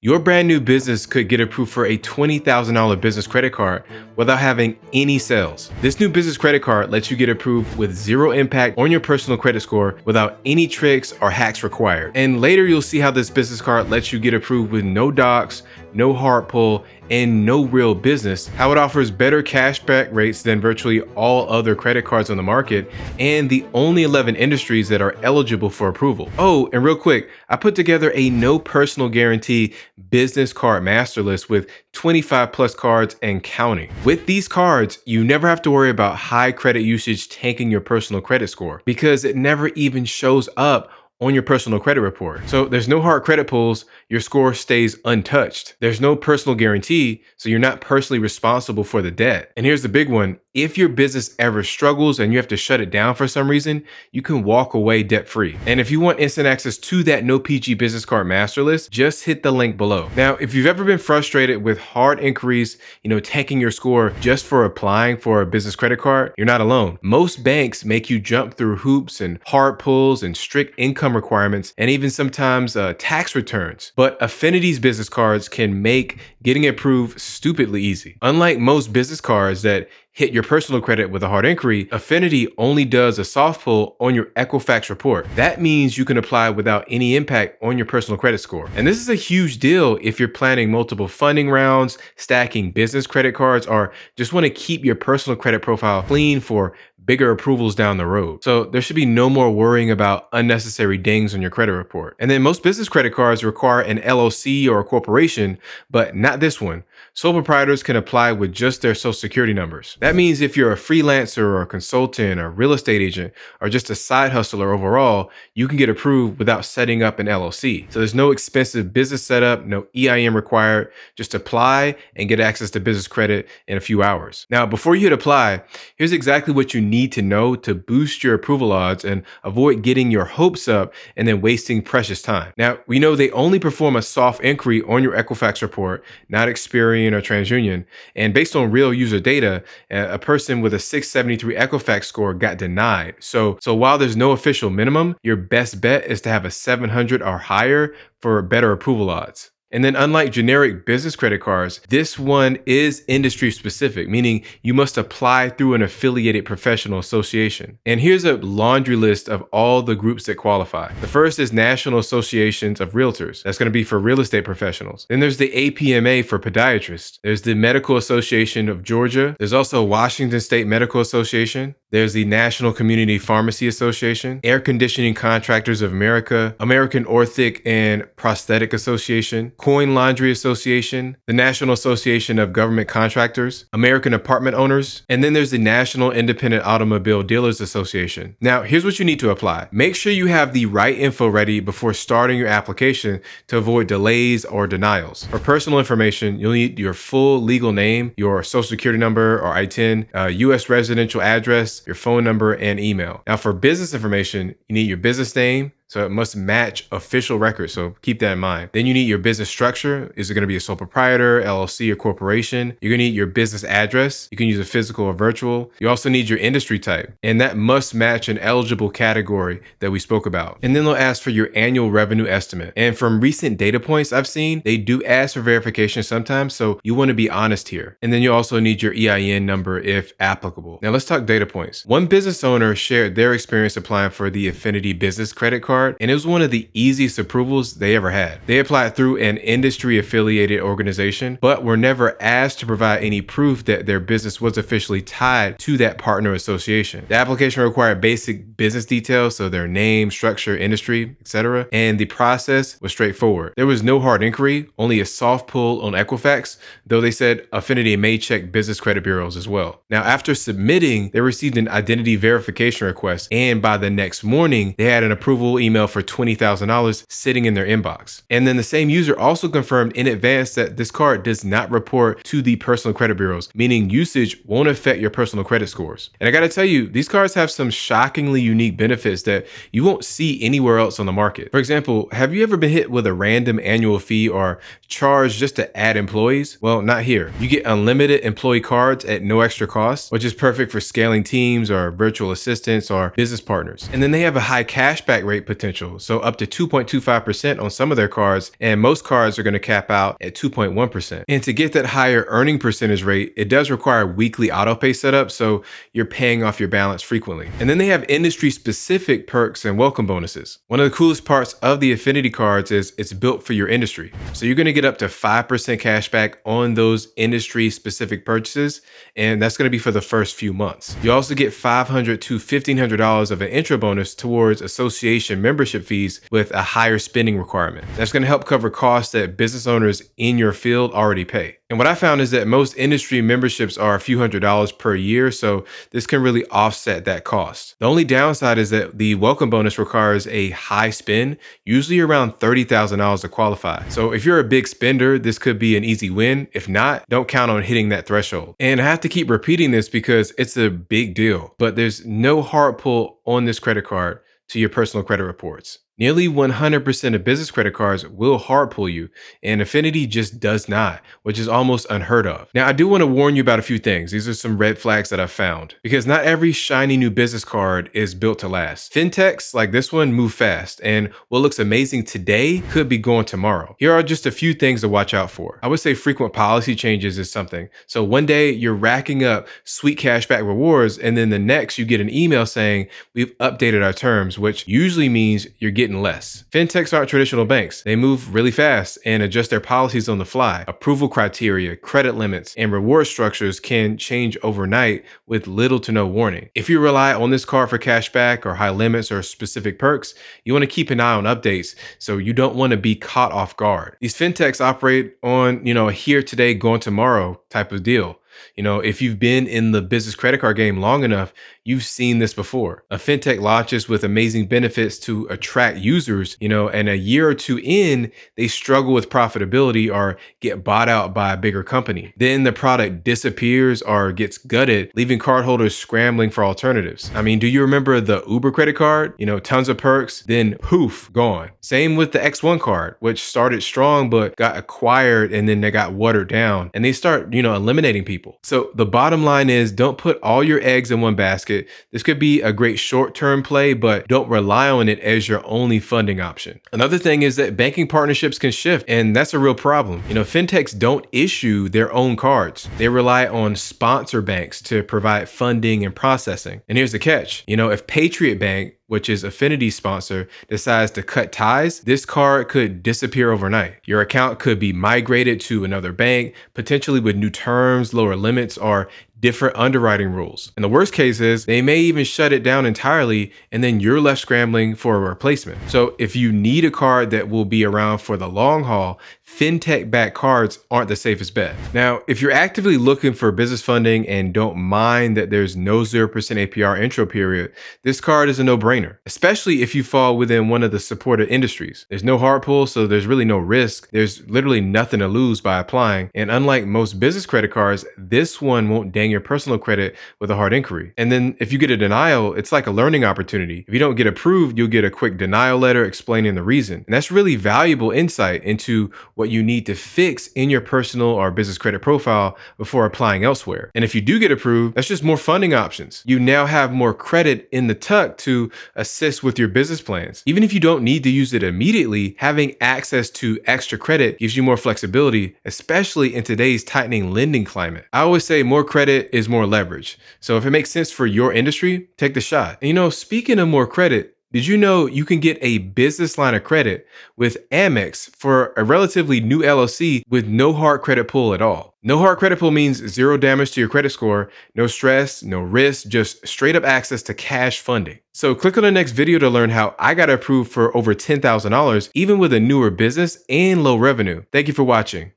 Your brand new business could get approved for a $20,000 business credit card without having any sales. This new business credit card lets you get approved with zero impact on your personal credit score without any tricks or hacks required. And later you'll see how this business card lets you get approved with no docs, no hard pull, and no real business, how it offers better cashback rates than virtually all other credit cards on the market, and the only 11 industries that are eligible for approval. Oh, and real quick, I put together a no personal guarantee business card master list with 25 plus cards and counting. With these cards, you never have to worry about high credit usage tanking your personal credit score because it never even shows up on your personal credit report. So there's no hard credit pulls, your score stays untouched. There's no personal guarantee, so you're not personally responsible for the debt. And here's the big one. If your business ever struggles and you have to shut it down for some reason, you can walk away debt-free. And if you want instant access to that no PG business card master list, just hit the link below. Now, if you've ever been frustrated with hard inquiries, tanking your score just for applying for a business credit card, you're not alone. Most banks make you jump through hoops and hard pulls and strict income requirements and even sometimes tax returns. But Affinity's business cards can make getting approved stupidly easy. Unlike most business cards that hit your personal credit with a hard inquiry, Affinity only does a soft pull on your Equifax report. That means you can apply without any impact on your personal credit score. And this is a huge deal if you're planning multiple funding rounds, stacking business credit cards, or just want to keep your personal credit profile clean for bigger approvals down the road. So there should be no more worrying about unnecessary dings on your credit report. And then most business credit cards require an LLC or a corporation, but not this one. Sole proprietors can apply with just their social security numbers. That means if you're a freelancer or a consultant or real estate agent or just a side hustler overall, you can get approved without setting up an LLC. So there's no expensive business setup, no EIN required. Just apply and get access to business credit in a few hours. Now, before you hit apply, here's exactly what you need to know to boost your approval odds and avoid getting your hopes up and then wasting precious time. Now, we know they only perform a soft inquiry on your Equifax report, not Experian or TransUnion. And based on real user data, a person with a 673 Equifax score got denied. So while there's no official minimum, your best bet is to have a 700 or higher for better approval odds. And then unlike generic business credit cards, this one is industry specific, meaning you must apply through an affiliated professional association. And here's a laundry list of all the groups that qualify. The first is National Associations of Realtors. That's going to be for real estate professionals. Then there's the APMA for podiatrists. There's the Medical Association of Georgia. There's also Washington State Medical Association. There's the National Community Pharmacy Association, Air Conditioning Contractors of America, American Orthic and Prosthetic Association, Coin Laundry Association, the National Association of Government Contractors, American Apartment Owners, and then there's the National Independent Automobile Dealers Association. Now, here's what you need to apply. Make sure you have the right info ready before starting your application to avoid delays or denials. For personal information, you'll need your full legal name, your social security number or ITIN, U.S. residential address, your phone number, and email. Now, for business information, you need your business name, so it must match official records, so keep that in mind. Then you need your business structure. Is it going to be a sole proprietor, LLC, or corporation? You're going to need your business address. You can use a physical or virtual. You also need your industry type, and that must match an eligible category that we spoke about. And then they'll ask for your annual revenue estimate. And from recent data points I've seen, they do ask for verification sometimes, so you want to be honest here. And then you also need your EIN number if applicable. Now let's talk data points. One business owner shared their experience applying for the Affinity business credit card, and it was one of the easiest approvals they ever had. They applied through an industry affiliated organization, but were never asked to provide any proof that their business was officially tied to that partner association. The application required basic business details, so their name, structure, industry, etc., and the process was straightforward. There was no hard inquiry, only a soft pull on Equifax, though they said Affinity may check business credit bureaus as well. Now, after submitting, they received an identity verification request, and by the next morning, they had an approval email for $20,000 sitting in their inbox. And then the same user also confirmed in advance that this card does not report to the personal credit bureaus, meaning usage won't affect your personal credit scores. And I gotta tell you, these cards have some shockingly unique benefits that you won't see anywhere else on the market. For example, have you ever been hit with a random annual fee or charge just to add employees? Well, not here. You get unlimited employee cards at no extra cost, which is perfect for scaling teams or virtual assistants or business partners. And then they have a high cashback rate, potential, so up to 2.25% on some of their cards, and most cards are going to cap out at 2.1%. And to get that higher earning percentage rate, it does require weekly autopay setup, so you're paying off your balance frequently. And then they have industry-specific perks and welcome bonuses. One of the coolest parts of the Affinity cards is it's built for your industry. So you're going to get up to 5% cash back on those industry-specific purchases, and that's going to be for the first few months. You also get $500 to $1,500 of an intro bonus towards association membership fees with a higher spending requirement. That's going to help cover costs that business owners in your field already pay. And what I found is that most industry memberships are a few $100s per year, so this can really offset that cost. The only downside is that the welcome bonus requires a high spend, usually around $30,000 to qualify. So if you're a big spender, this could be an easy win. If not, don't count on hitting that threshold. And I have to keep repeating this because it's a big deal, but there's no hard pull on this credit card to your personal credit reports. Nearly 100% of business credit cards will hard pull you, and Affinity just does not, which is almost unheard of. Now, I do want to warn you about a few things. These are some red flags that I've found, because not every shiny new business card is built to last. Fintechs like this one move fast, and what looks amazing today could be gone tomorrow. Here are just a few things to watch out for. I would say frequent policy changes is something. So one day you're racking up sweet cashback rewards, and then the next you get an email saying, we've updated our terms, which usually means you're getting less. Fintechs aren't traditional banks. They move really fast and adjust their policies on the fly. Approval criteria, credit limits, and reward structures can change overnight with little to no warning. If you rely on this card for cashback or high limits or specific perks, you want to keep an eye on updates, so you don't want to be caught off guard. These fintechs operate on, a here today, gone tomorrow type of deal. If you've been in the business credit card game long enough, you've seen this before. A fintech launches with amazing benefits to attract users, and a year or two in, they struggle with profitability or get bought out by a bigger company. Then the product disappears or gets gutted, leaving cardholders scrambling for alternatives. I mean, do you remember the Uber credit card? Tons of perks, then poof, gone. Same with the X1 card, which started strong but got acquired and then they got watered down and they start, eliminating people. So the bottom line is, don't put all your eggs in one basket. This could be a great short-term play, but don't rely on it as your only funding option. Another thing is that banking partnerships can shift, and that's a real problem. Fintechs don't issue their own cards. They rely on sponsor banks to provide funding and processing. And here's the catch. If Patriot Bank, which is Affinity's sponsor, decides to cut ties, this card could disappear overnight. Your account could be migrated to another bank, potentially with new terms, lower limits, or different underwriting rules. And the worst case is they may even shut it down entirely, and then you're left scrambling for a replacement. So if you need a card that will be around for the long haul, fintech-backed cards aren't the safest bet. Now, if you're actively looking for business funding and don't mind that there's no 0% APR intro period, this card is a no-brainer, especially if you fall within one of the supported industries. There's no hard pull, so there's really no risk. There's literally nothing to lose by applying. And unlike most business credit cards, this one won't dang your personal credit with a hard inquiry. And then if you get a denial, it's like a learning opportunity. If you don't get approved, you'll get a quick denial letter explaining the reason. And that's really valuable insight into what you need to fix in your personal or business credit profile before applying elsewhere. And if you do get approved, that's just more funding options. You now have more credit in the tuck to assist with your business plans. Even if you don't need to use it immediately, having access to extra credit gives you more flexibility, especially in today's tightening lending climate. I always say more credit is more leverage. So if it makes sense for your industry, take the shot. And speaking of more credit, did you know you can get a business line of credit with Amex for a relatively new LLC with no hard credit pull at all? No hard credit pull means zero damage to your credit score, no stress, no risk, just straight up access to cash funding. So click on the next video to learn how I got approved for over $10,000, even with a newer business and low revenue. Thank you for watching.